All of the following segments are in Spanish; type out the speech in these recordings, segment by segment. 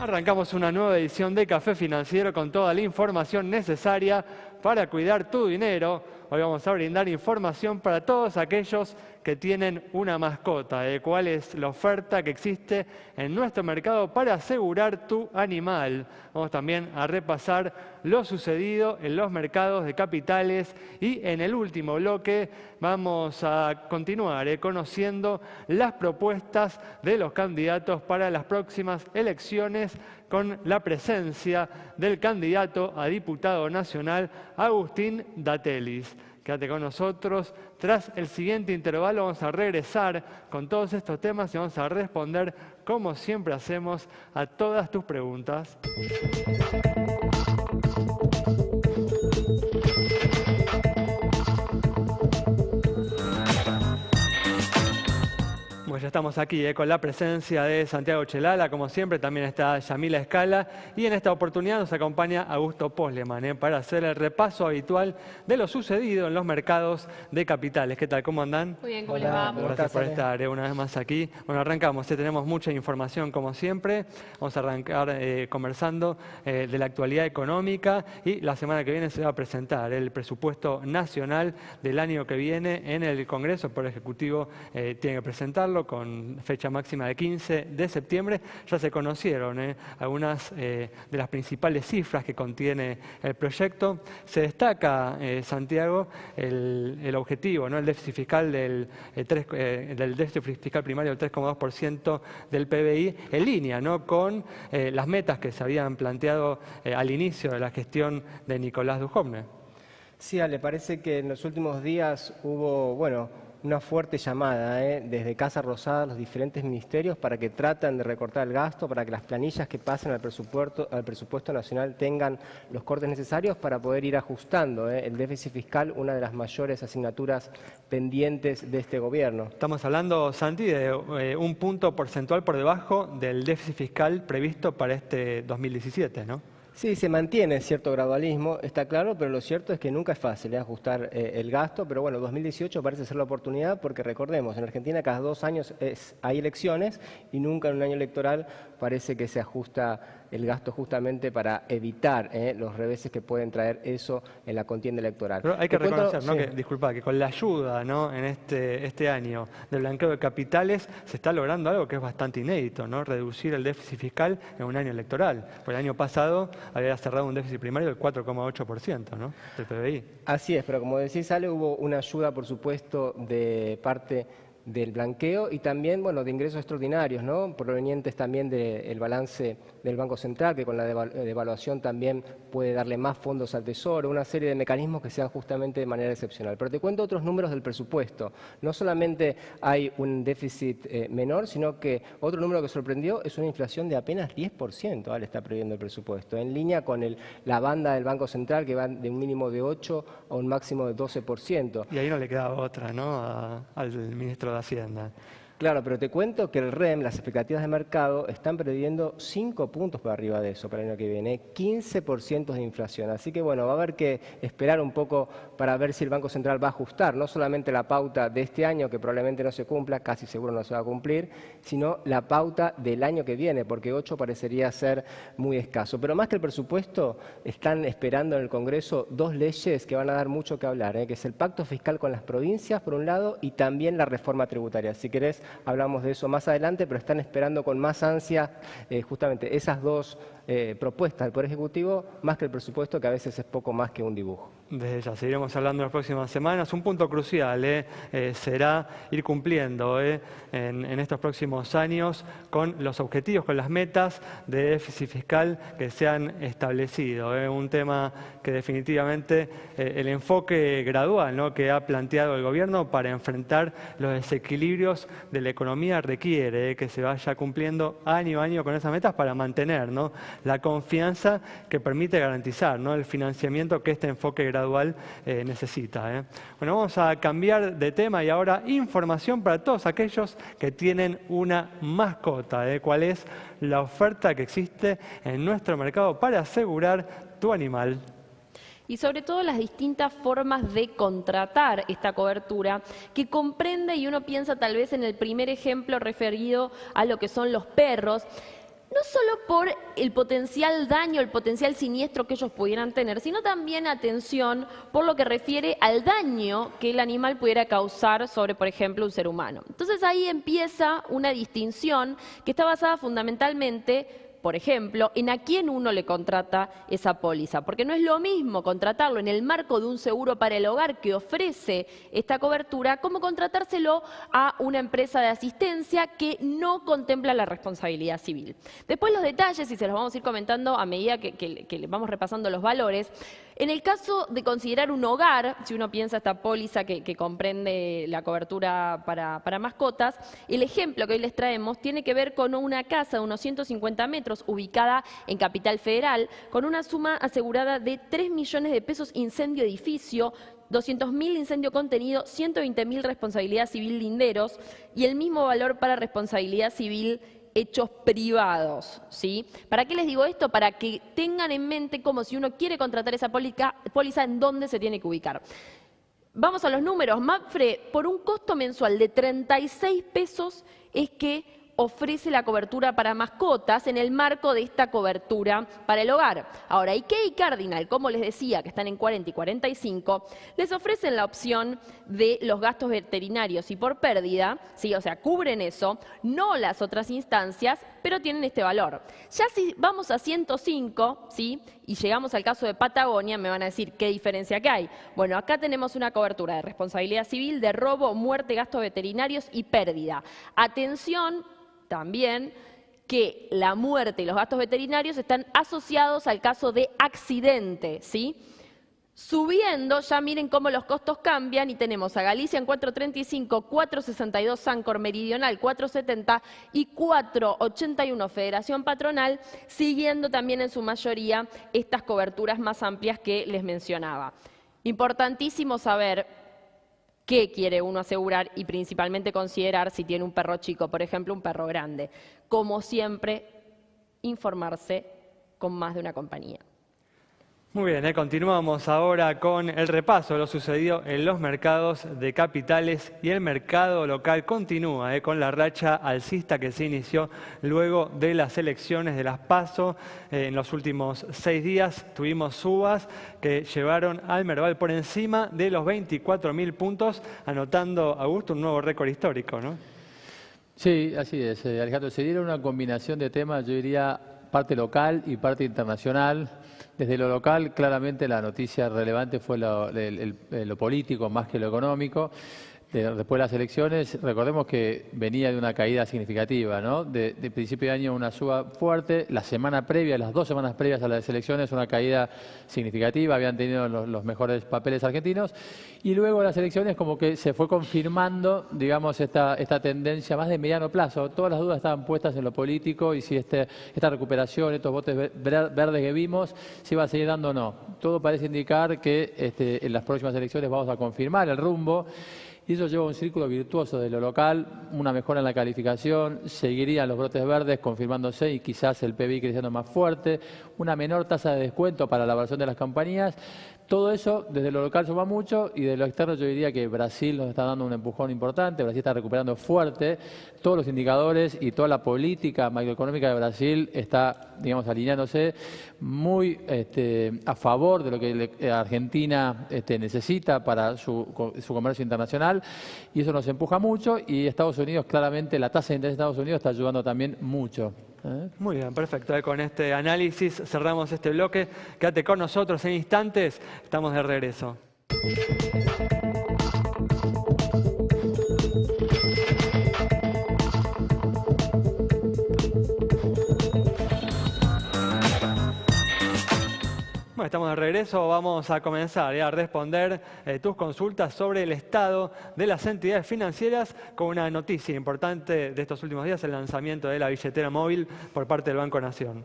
Arrancamos una nueva edición de Café Financiero con toda la información necesaria para cuidar tu dinero. Hoy vamos a brindar información para todos aquellos que tienen una mascota, de cuál es la oferta que existe en nuestro mercado para asegurar tu animal. Vamos también a repasar lo sucedido en los mercados de capitales y en el último bloque vamos a continuar conociendo las propuestas de los candidatos para las próximas elecciones con la presencia del candidato a diputado nacional Agustín Datelis. Quédate con nosotros. Tras el siguiente intervalo vamos a regresar con todos estos temas y vamos a responder, como siempre hacemos, a todas tus preguntas. Pues ya estamos aquí con la presencia de Santiago Chelala, como siempre también está Yamila Escala y en esta oportunidad nos acompaña Augusto Posleman para hacer el repaso habitual de lo sucedido en los mercados de capitales. ¿Qué tal? ¿Cómo andan? Muy bien, ¿cómo les va? Gracias por estar una vez más aquí. Bueno, arrancamos, tenemos mucha información como siempre. Vamos a arrancar conversando de la actualidad económica y la semana que viene se va a presentar el presupuesto nacional del año que viene en el Congreso. El Poder Ejecutivo tiene que presentarlo con fecha máxima de 15 de septiembre. Ya se conocieron algunas de las principales cifras que contiene el proyecto. Se destaca, Santiago, el objetivo, el déficit fiscal del déficit fiscal primario del 3,2% del PBI, en línea con las metas que se habían planteado al inicio de la gestión de Nicolás Dujovne. Sí, Ale, parece que en los últimos días hubo, una fuerte llamada desde Casa Rosada a los diferentes ministerios para que traten de recortar el gasto, para que las planillas que pasen al presupuesto nacional tengan los cortes necesarios para poder ir ajustando el déficit fiscal, una de las mayores asignaturas pendientes de este gobierno. Estamos hablando, Santi, de un punto porcentual por debajo del déficit fiscal previsto para este 2017, ¿no? Sí, se mantiene cierto gradualismo, está claro, pero lo cierto es que nunca es fácil ajustar el gasto, pero 2018 parece ser la oportunidad porque recordemos, en Argentina cada 2 años hay elecciones y nunca en un año electoral parece que se ajusta el gasto justamente para evitar los reveses que pueden traer eso en la contienda electoral. Pero hay que reconocer, que con la ayuda en este año del blanqueo de capitales se está logrando algo que es bastante inédito, reducir el déficit fiscal en un año electoral. Por el año pasado había cerrado un déficit primario del 4,8% del PBI. Así es, pero como decís, Ale, hubo una ayuda, por supuesto, de parte del blanqueo y también, de ingresos extraordinarios, provenientes también del balance del Banco Central, que con la devaluación también puede darle más fondos al Tesoro, una serie de mecanismos que se dan justamente de manera excepcional. Pero te cuento otros números del presupuesto. No solamente hay un déficit menor, sino que otro número que sorprendió es una inflación de apenas 10%, ¿vale? Está previendo el presupuesto, en línea con la banda del Banco Central, que va de un mínimo de 8 a un máximo de 12%. Y ahí no le queda otra, al ministro de Hacienda. Claro, pero te cuento que el REM, las expectativas de mercado, están previendo 5 puntos por arriba de eso para el año que viene, 15% de inflación. Así que va a haber que esperar un poco para ver si el Banco Central va a ajustar no solamente la pauta de este año, que probablemente no se cumpla, casi seguro no se va a cumplir, sino la pauta del año que viene, porque 8 parecería ser muy escaso. Pero más que el presupuesto, están esperando en el Congreso 2 leyes que van a dar mucho que hablar, que es el pacto fiscal con las provincias, por un lado, y también la reforma tributaria. Si querés, hablamos de eso más adelante, pero están esperando con más ansia justamente esas 2 propuestas del Poder Ejecutivo, más que el presupuesto, que a veces es poco más que un dibujo. Desde ya seguiremos hablando en las próximas semanas. Un punto crucial será ir cumpliendo en estos próximos años con los objetivos, con las metas de déficit fiscal que se han establecido. Un tema que definitivamente el enfoque gradual que ha planteado el gobierno para enfrentar los desequilibrios de la economía requiere que se vaya cumpliendo año a año con esas metas para mantener la confianza que permite garantizar el financiamiento que este enfoque gradual necesita. Bueno, vamos a cambiar de tema y ahora información para todos aquellos que tienen una mascota. ¿Cuál es la oferta que existe en nuestro mercado para asegurar tu animal? Y sobre todo las distintas formas de contratar esta cobertura, que comprende, y uno piensa tal vez en el primer ejemplo referido a lo que son los perros, No solo por el potencial daño, el potencial siniestro que ellos pudieran tener, sino también, atención, por lo que refiere al daño que el animal pudiera causar sobre, por ejemplo, un ser humano. Entonces ahí empieza una distinción que está basada fundamentalmente, por ejemplo, en a quién uno le contrata esa póliza, porque no es lo mismo contratarlo en el marco de un seguro para el hogar que ofrece esta cobertura, como contratárselo a una empresa de asistencia que no contempla la responsabilidad civil. Después los detalles, y se los vamos a ir comentando a medida que le vamos repasando los valores. En el caso de considerar un hogar, si uno piensa esta póliza que comprende la cobertura para mascotas, el ejemplo que hoy les traemos tiene que ver con una casa de unos 150 metros ubicada en Capital Federal, con una suma asegurada de 3 millones de pesos incendio edificio, 200.000 incendio contenido, 120.000 responsabilidad civil linderos y el mismo valor para responsabilidad civil hechos privados, ¿sí? ¿Para qué les digo esto? Para que tengan en mente cómo, si uno quiere contratar esa póliza, en dónde se tiene que ubicar. Vamos a los números. Mapfre, por un costo mensual de 36 pesos es que ofrece la cobertura para mascotas en el marco de esta cobertura para el hogar. Ahora, IKEA y Cardinal, como les decía, que están en 40 y 45, les ofrecen la opción de los gastos veterinarios y por pérdida, ¿sí? O sea, cubren eso, no las otras instancias, pero tienen este valor. Ya si vamos a 105, ¿sí? Y llegamos al caso de Patagonia, me van a decir qué diferencia que hay. Bueno, acá tenemos una cobertura de responsabilidad civil, de robo, muerte, gastos veterinarios y pérdida. Atención, también que la muerte y los gastos veterinarios están asociados al caso de accidente, ¿sí? Subiendo, ya miren cómo los costos cambian y tenemos a Galicia en 435, 462 Sancor Meridional, 470 y 481 Federación Patronal, siguiendo también en su mayoría estas coberturas más amplias que les mencionaba. Importantísimo saber qué quiere uno asegurar y principalmente considerar si tiene un perro chico, por ejemplo, un perro grande. Como siempre, informarse con más de una compañía. Muy bien, continuamos ahora con el repaso de lo sucedido en los mercados de capitales y el mercado local continúa con la racha alcista que se inició luego de las elecciones de las PASO. En los últimos 6 días tuvimos subas que llevaron al Merval por encima de los 24.000 puntos, anotando, Augusto, un nuevo récord histórico, ¿no? Sí, así es, Alejandro. Se dieron una combinación de temas, yo diría, parte local y parte internacional. Desde lo local, claramente la noticia relevante fue lo político más que lo económico. Después de las elecciones, recordemos que venía de una caída significativa, ¿no? De principio de año una suba fuerte, la semana previa, las 2 semanas previas a las elecciones, una caída significativa, habían tenido los mejores papeles argentinos, y luego de las elecciones como que se fue confirmando, digamos, esta tendencia más de mediano plazo. Todas las dudas estaban puestas en lo político y si esta recuperación, estos votos verdes que vimos, se iba a seguir dando o no. Todo parece indicar que en las próximas elecciones vamos a confirmar el rumbo. Y eso lleva a un círculo virtuoso de lo local, una mejora en la calificación, seguirían los brotes verdes confirmándose y quizás el PBI creciendo más fuerte, una menor tasa de descuento para la evaluación de las compañías. Todo eso desde lo local suma mucho y de lo externo yo diría que Brasil nos está dando un empujón importante, Brasil está recuperando fuerte, todos los indicadores y toda la política macroeconómica de Brasil está, digamos, alineándose muy a favor de lo que Argentina necesita para su comercio internacional y eso nos empuja mucho y Estados Unidos claramente, la tasa de interés de Estados Unidos está ayudando también mucho. Muy bien, perfecto. Con este análisis cerramos este bloque. Quédate con nosotros en instantes. Estamos de regreso. Bueno, estamos de regreso, vamos a comenzar a responder tus consultas sobre el estado de las entidades financieras con una noticia importante de estos últimos días, el lanzamiento de la billetera móvil por parte del Banco Nación.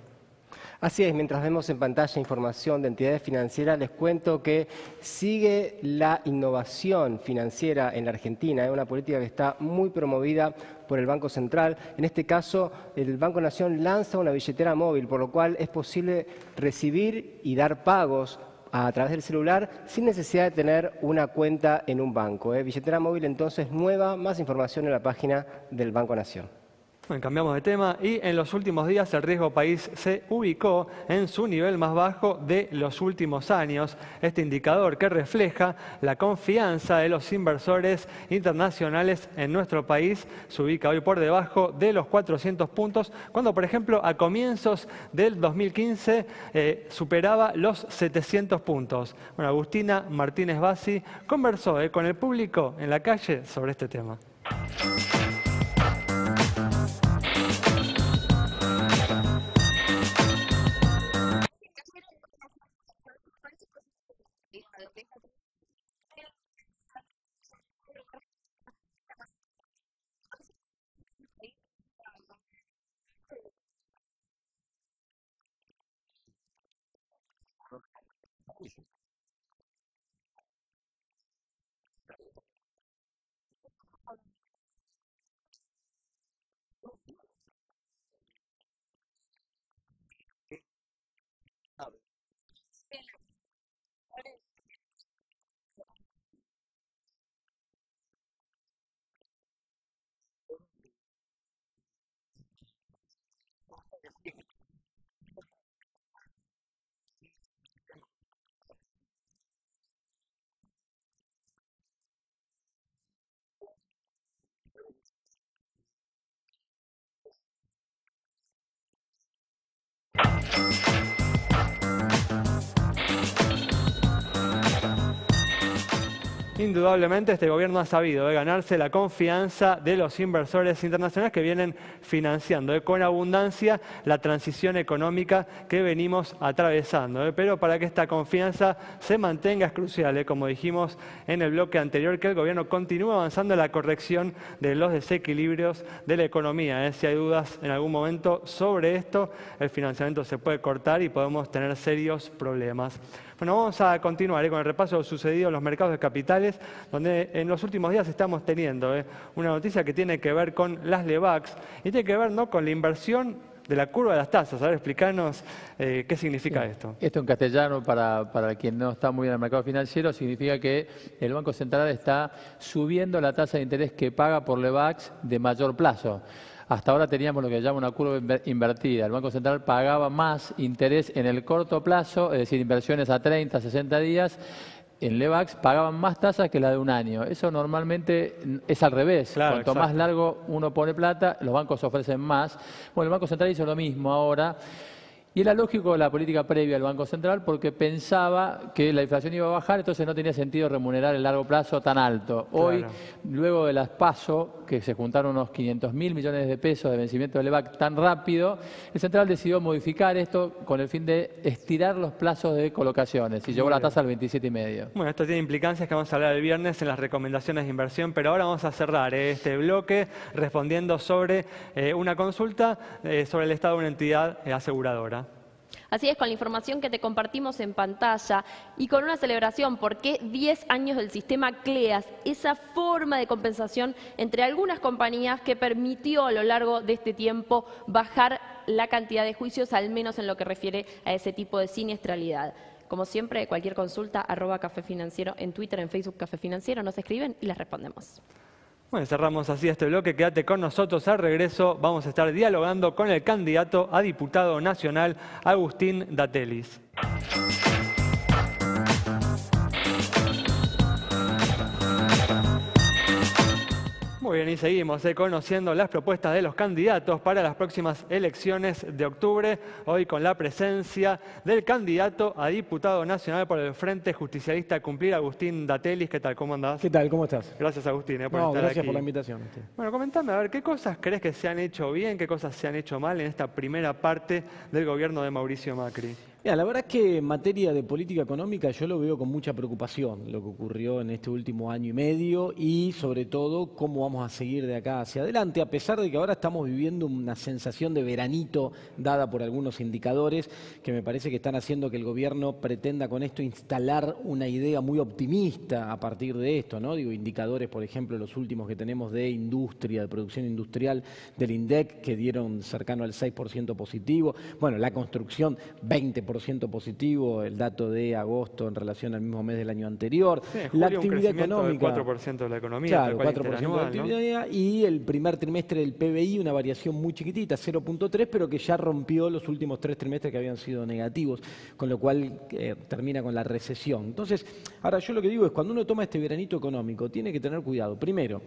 Así es, mientras vemos en pantalla información de entidades financieras, les cuento que sigue la innovación financiera en la Argentina, es una política que está muy promovida por el Banco Central. En este caso, el Banco Nación lanza una billetera móvil, por lo cual es posible recibir y dar pagos a través del celular sin necesidad de tener una cuenta en un banco. Billetera móvil entonces nueva, más información en la página del Banco Nación. Bueno, cambiamos de tema y en los últimos días el riesgo país se ubicó en su nivel más bajo de los últimos años. Este indicador que refleja la confianza de los inversores internacionales en nuestro país se ubica hoy por debajo de los 400 puntos, cuando por ejemplo a comienzos del 2015 superaba los 700 puntos. Bueno, Agustina Martínez Bassi conversó con el público en la calle sobre este tema. Indudablemente este gobierno ha sabido ganarse la confianza de los inversores internacionales que vienen financiando con abundancia la transición económica que venimos atravesando. Pero para que esta confianza se mantenga es crucial, como dijimos en el bloque anterior, que el gobierno continúe avanzando en la corrección de los desequilibrios de la economía. Si hay dudas en algún momento sobre esto, el financiamiento se puede cortar y podemos tener serios problemas. Bueno, vamos a continuar con el repaso de lo sucedido en los mercados de capitales, donde en los últimos días estamos teniendo una noticia que tiene que ver con las LEVAX y tiene que ver con la inversión de la curva de las tasas. A ver, explícanos qué significa esto. Esto en castellano, para quien no está muy bien en el mercado financiero, significa que el Banco Central está subiendo la tasa de interés que paga por LEVAX de mayor plazo. Hasta ahora teníamos lo que se llama una curva invertida. El Banco Central pagaba más interés en el corto plazo, es decir, inversiones a 30, 60 días. En LEVAX pagaban más tasas que la de un año. Eso normalmente es al revés. Claro, Cuanto exacto. más largo uno pone plata, los bancos ofrecen más. Bueno, el Banco Central hizo lo mismo ahora. Y era lógico la política previa del Banco Central porque pensaba que la inflación iba a bajar, entonces no tenía sentido remunerar el largo plazo tan alto. Hoy, Claro. luego de las PASO, que se juntaron unos 500.000 millones de pesos de vencimiento del LEVAC tan rápido, el Central decidió modificar esto con el fin de estirar los plazos de colocaciones y llevó la tasa al 27,5. Bueno, esto tiene implicancias que vamos a hablar el viernes en las recomendaciones de inversión, pero ahora vamos a cerrar este bloque respondiendo sobre una consulta sobre el estado de una entidad aseguradora. Así es, con la información que te compartimos en pantalla y con una celebración, porque 10 años del sistema CLEAS, esa forma de compensación entre algunas compañías que permitió a lo largo de este tiempo bajar la cantidad de juicios, al menos en lo que refiere a ese tipo de siniestralidad. Como siempre, cualquier consulta, @Café Financiero en Twitter, en Facebook Café Financiero, nos escriben y les respondemos. Bueno, cerramos así este bloque. Quédate con nosotros. Al regreso vamos a estar dialogando con el candidato a diputado nacional, Agustín Datelis. Muy bien, y seguimos conociendo las propuestas de los candidatos para las próximas elecciones de octubre. Hoy con la presencia del candidato a diputado nacional por el Frente Justicialista Cumplir, Agustín Datelis. ¿Qué tal? ¿Cómo andás? ¿Qué tal? ¿Cómo estás? Gracias, Agustín, por No, estar gracias aquí. por la invitación. Bueno, comentame, a ver, ¿qué cosas crees que se han hecho bien, qué cosas se han hecho mal en esta primera parte del gobierno de Mauricio Macri? Mira, la verdad es que en materia de política económica yo lo veo con mucha preocupación lo que ocurrió en este último año y medio y sobre todo cómo vamos a seguir de acá hacia adelante, a pesar de que ahora estamos viviendo una sensación de veranito dada por algunos indicadores que me parece que están haciendo que el gobierno pretenda con esto instalar una idea muy optimista a partir de esto, ¿no? Digo, indicadores, por ejemplo, los últimos que tenemos de industria, de producción industrial del INDEC, que dieron cercano al 6% positivo, bueno, la construcción 20% 20% positivo el dato de agosto en relación al mismo mes del año anterior. Sí, en La julio actividad un crecimiento económica, del 4% de la economía, claro, tal cual 4% de la interanual, ¿no? actividad, y el primer trimestre del PBI una variación muy chiquitita, 0.3, pero que ya rompió los últimos 3 trimestres que habían sido negativos, con lo cual termina con la recesión. Entonces, ahora yo lo que digo es, cuando uno toma este veranito económico, tiene que tener cuidado. Primero,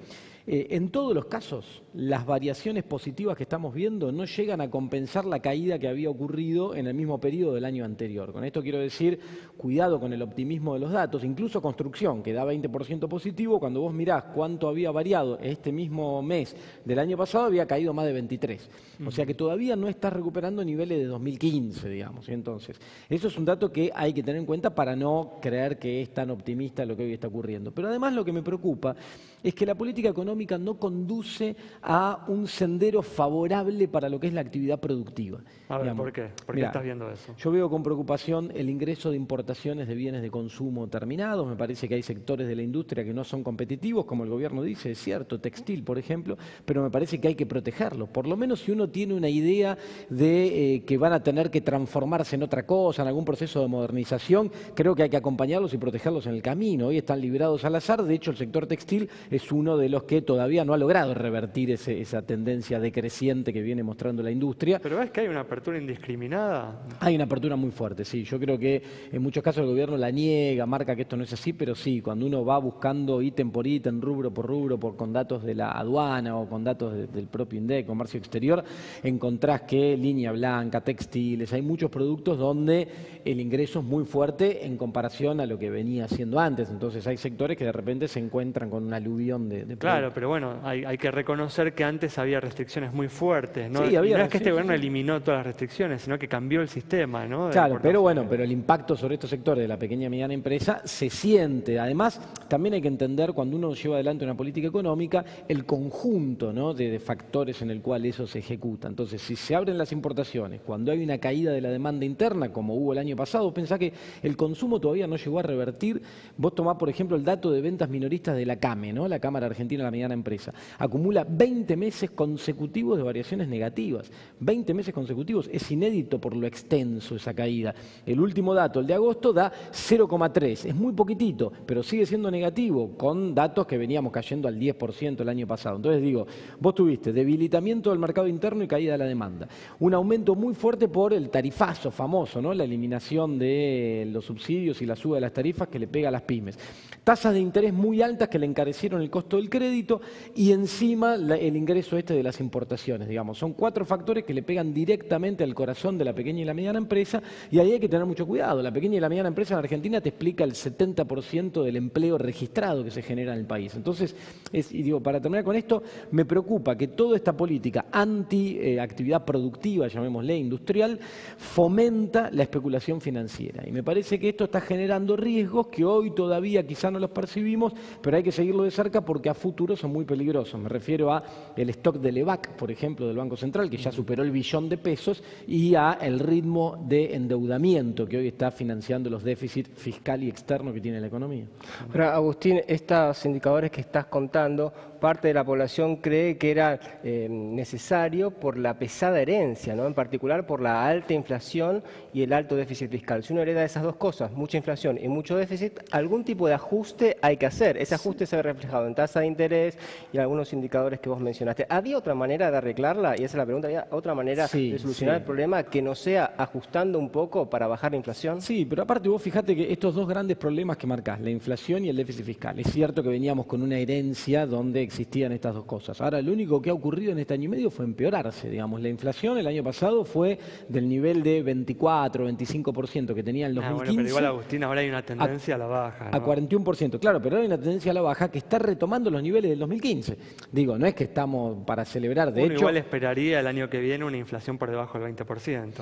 en todos los casos, las variaciones positivas que estamos viendo no llegan a compensar la caída que había ocurrido en el mismo periodo del año anterior. Con esto quiero decir, cuidado con el optimismo de los datos, incluso construcción, que da 20% positivo, cuando vos mirás cuánto había variado este mismo mes del año pasado, había caído más de 23. O sea que todavía no está recuperando niveles de 2015, digamos. Entonces, eso es un dato que hay que tener en cuenta para no creer que es tan optimista lo que hoy está ocurriendo. Pero además lo que me preocupa es que la política económica no conduce a un sendero favorable para lo que es la actividad productiva. A ver, Digamos, ¿por qué? ¿Por qué mirá, estás viendo eso? yo veo con preocupación el ingreso de importaciones de bienes de consumo terminados. Me parece que hay sectores de la industria que no son competitivos, como el gobierno dice, es cierto, textil, por ejemplo, pero me parece que hay que protegerlos. Por lo menos si uno tiene una idea de que van a tener que transformarse en otra cosa, en algún proceso de modernización, creo que hay que acompañarlos y protegerlos en el camino. Hoy están liberados al azar. De hecho, el sector textil es uno de los que todavía no ha logrado revertir esa tendencia decreciente que viene mostrando la industria. ¿Pero ves que hay una apertura indiscriminada? Hay una apertura muy fuerte, sí. Yo creo que en muchos casos el gobierno la niega, marca que esto no es así, pero sí, cuando uno va buscando ítem por ítem, rubro por rubro, con datos de la aduana o con datos del propio INDEC, comercio exterior, encontrás que línea blanca, textiles, hay muchos productos donde el ingreso es muy fuerte en comparación a lo que venía haciendo antes. Entonces hay sectores que de repente se encuentran con un aluvión de Claro, pero bueno, hay que reconocer que antes había restricciones muy fuertes, ¿no? Sí, Y había, no es que sí, este sí, gobierno sí. eliminó todas las restricciones, sino que cambió el sistema, ¿no? Claro, pero bueno, pero el impacto sobre estos sectores de la pequeña y mediana empresa se siente. Además, también hay que entender cuando uno lleva adelante una política económica, el conjunto, ¿no?, de factores en el cual eso se ejecuta. Entonces, si se abren las importaciones, cuando hay una caída de la demanda interna, como hubo el año pasado, pensá que el consumo todavía no llegó a revertir. Vos tomás, por ejemplo, el dato de ventas minoristas de la CAME, ¿no?, la Cámara Argentina de la Mediana Empresa. Acumula 20 meses consecutivos de variaciones negativas. 20 meses consecutivos. Es inédito por lo extenso esa caída. El último dato, el de agosto, da 0,3. Es muy poquitito, pero sigue siendo negativo, con datos que veníamos cayendo al 10% el año pasado. Entonces digo, vos tuviste debilitamiento del mercado interno y caída de la demanda. Un aumento muy fuerte por el tarifazo famoso, ¿no?, la eliminación de los subsidios y la suba de las tarifas que le pega a las pymes. Tasas de interés muy altas que le encarecieron el costo del crédito y encima el ingreso de las importaciones, digamos. Son 4 factores que le pegan directamente al corazón de la pequeña y la mediana empresa, y ahí hay que tener mucho cuidado. La pequeña y la mediana empresa en Argentina te explica el 70% del empleo registrado que se genera en el país. Entonces, y digo, para terminar con esto, me preocupa que toda esta política anti-actividad productiva, llamémosle industrial, fomenta la especulación financiera. Y me parece que esto está generando riesgos que hoy todavía quizá no los percibimos, pero hay que seguirlo de cerca porque a futuro son muy peligrosos. Me refiero a el stock del EVAC, por ejemplo, del Banco Central, que ya superó el billón de pesos, y a el ritmo de endeudamiento que hoy está financiando los déficits fiscal y externo que tiene la economía. Ahora, Agustín, estos indicadores que estás contando, parte de la población cree que era necesario por la pesada herencia, ¿no?, en particular por la alta inflación y el alto déficit fiscal. Si uno hereda esas dos cosas, mucha inflación y mucho déficit, algún tipo de ajuste hay que hacer. Ese ajuste se ve reflejado en tasa de interés y en algunos indicadores que vos mencionaste. ¿Había otra manera de arreglarla? Y esa es la pregunta. ¿Había otra manera de solucionar el problema que no sea ajustando un poco para bajar la inflación? Sí, pero aparte vos fijate que estos dos grandes problemas que marcás, la inflación y el déficit fiscal, es cierto que veníamos con una herencia donde existían estas dos cosas. Ahora, lo único que ha ocurrido en este año y medio fue empeorarse, digamos. La inflación el año pasado fue del nivel de 24, 25% que tenía en el 2015. Bueno, pero igual, Agustín, ahora hay una tendencia a la baja, ¿no? A 41%, claro, pero hay una tendencia a la baja que está retomando los niveles del 2015. Digo, no es que estamos para celebrar, de Uno hecho... igual esperaría el año que viene una inflación por debajo del 20%.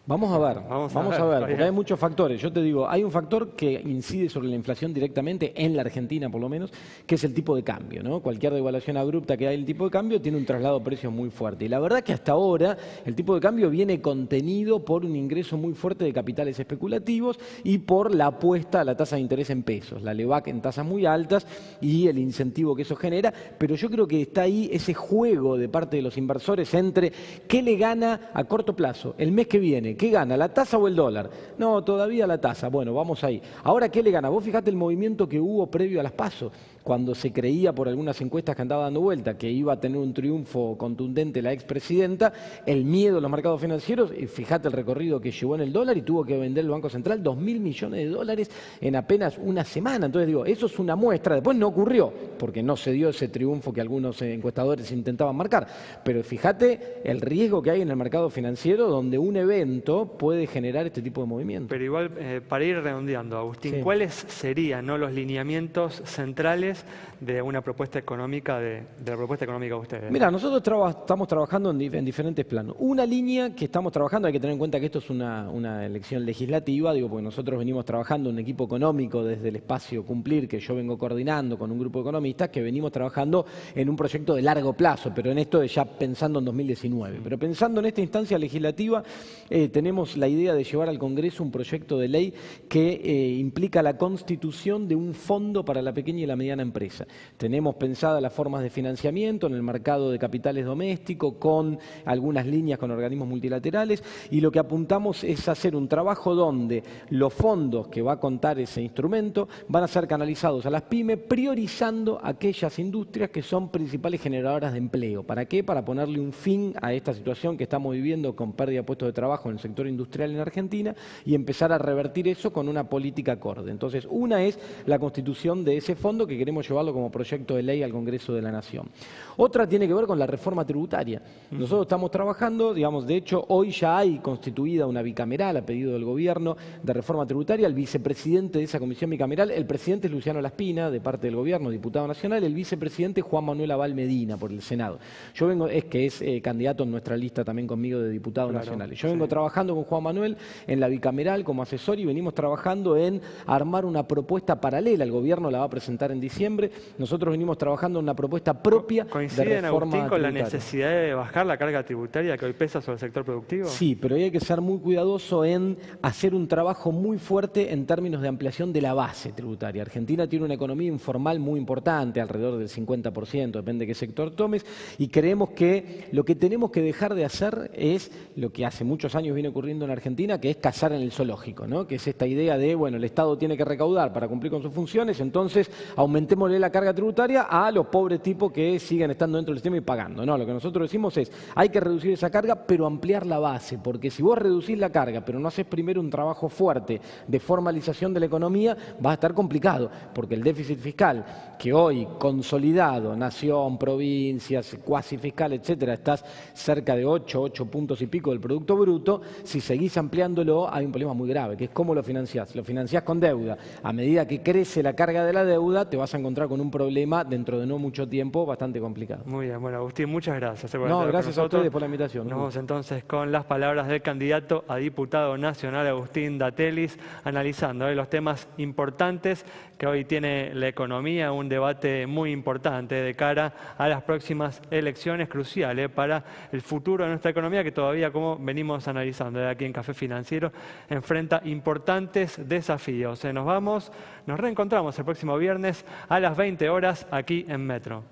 Vamos a ver, Vamos a ver, porque hay muchos factores. Yo te digo, hay un factor que incide sobre la inflación directamente, en la Argentina por lo menos, que es el tipo de cambio, ¿no? Cualquier devaluación abrupta que hay el tipo de cambio tiene un traslado de precios muy fuerte. Y la verdad que hasta ahora el tipo de cambio viene contenido por un ingreso muy fuerte de capitales especulativos y por la apuesta a la tasa de interés en pesos, la LEVAC en tasas muy altas y el incentivo que eso genera. Pero yo creo que está ahí ese juego de parte de los inversores entre qué le gana a corto plazo el mes que viene, viene? ¿Qué gana, la tasa o el dólar? No, todavía la tasa. Bueno, vamos ahí. Ahora, ¿qué le gana? Vos fijate el movimiento que hubo previo a las PASO, cuando se creía por algunas encuestas que andaba dando vuelta que iba a tener un triunfo contundente la expresidenta, el miedo a los mercados financieros, y fíjate el recorrido que llevó en el dólar y tuvo que vender el Banco Central 2.000 millones de dólares en apenas una semana. Entonces digo, eso es una muestra. Después no ocurrió, porque no se dio ese triunfo que algunos encuestadores intentaban marcar. Pero fíjate el riesgo que hay en el mercado financiero, donde un evento puede generar este tipo de movimientos. Pero igual, para ir redondeando, Agustín, Sí. ¿cuáles serían, ¿no?, los lineamientos centrales de una propuesta económica, de la propuesta económica de ustedes? Mira, nosotros estamos trabajando en diferentes planos. Una línea que estamos trabajando, hay que tener en cuenta que esto es una elección legislativa, digo, porque nosotros venimos trabajando un equipo económico desde el espacio Cumplir, que yo vengo coordinando con un grupo de economistas, que venimos trabajando en un proyecto de largo plazo, pero en esto de ya pensando en 2019. Pero pensando en esta instancia legislativa, tenemos la idea de llevar al Congreso un proyecto de ley que implica la constitución de un fondo para la pequeña y la mediana empresa. Tenemos pensadas las formas de financiamiento en el mercado de capitales doméstico, con algunas líneas con organismos multilaterales, y lo que apuntamos es hacer un trabajo donde los fondos que va a contar ese instrumento van a ser canalizados a las pymes, priorizando aquellas industrias que son principales generadoras de empleo. ¿Para qué? Para ponerle un fin a esta situación que estamos viviendo con pérdida de puestos de trabajo en el sector industrial en Argentina y empezar a revertir eso con una política acorde. Entonces, una es la constitución de ese fondo, que queremos llevarlo como proyecto de ley al Congreso de la Nación. Otra tiene que ver con la reforma tributaria. Nosotros estamos trabajando, digamos, de hecho, hoy ya hay constituida una bicameral a pedido del gobierno de reforma tributaria. El vicepresidente de esa comisión bicameral, el presidente es Luciano Laspina, de parte del gobierno, diputado nacional, el vicepresidente Juan Manuel Aval Medina, por el Senado. Yo vengo, es candidato en nuestra lista también conmigo de diputados nacionales. Yo vengo trabajando con Juan Manuel en la bicameral como asesor y venimos trabajando en armar una propuesta paralela. El gobierno la va a presentar en diciembre. Nosotros venimos trabajando en una propuesta propia de ¿Coinciden, reforma Agustín, con la tributaria. necesidad de bajar la carga tributaria que hoy pesa sobre el sector productivo? Sí, pero hay que ser muy cuidadoso en hacer un trabajo muy fuerte en términos de ampliación de la base tributaria. Argentina tiene una economía informal muy importante, alrededor del 50%, depende de qué sector tomes, y creemos que lo que tenemos que dejar de hacer es lo que hace muchos años viene ocurriendo en Argentina, que es cazar en el zoológico, ¿no? Que es esta idea de, bueno, el Estado tiene que recaudar para cumplir con sus funciones, entonces aumentémosle la carga tributaria a los pobres tipos que siguen estando dentro del sistema y pagando. No, lo que nosotros decimos es, hay que reducir esa carga, pero ampliar la base, porque si vos reducís la carga, pero no haces primero un trabajo fuerte de formalización de la economía, va a estar complicado, porque el déficit fiscal, que hoy consolidado, nación, provincias, cuasi fiscal, etcétera, estás cerca de 8 puntos y pico del Producto Bruto, si seguís ampliándolo, hay un problema muy grave, que es cómo lo financiás. Lo financiás con deuda. A medida que crece la carga de la deuda, te vas a encontrar con un problema dentro de no mucho tiempo bastante complicado. Muy bien, bueno, Agustín, muchas gracias. No, gracias a ustedes por la invitación. Nos vamos entonces con las palabras del candidato a diputado nacional, Agustín Datelis, analizando los temas importantes que hoy tiene la economía, un debate muy importante de cara a las próximas elecciones cruciales para el futuro de nuestra economía, que todavía, como venimos analizando de aquí en Café Financiero, enfrenta importantes desafíos. Nos vamos, nos reencontramos el próximo viernes a las 20 horas aquí en Metro.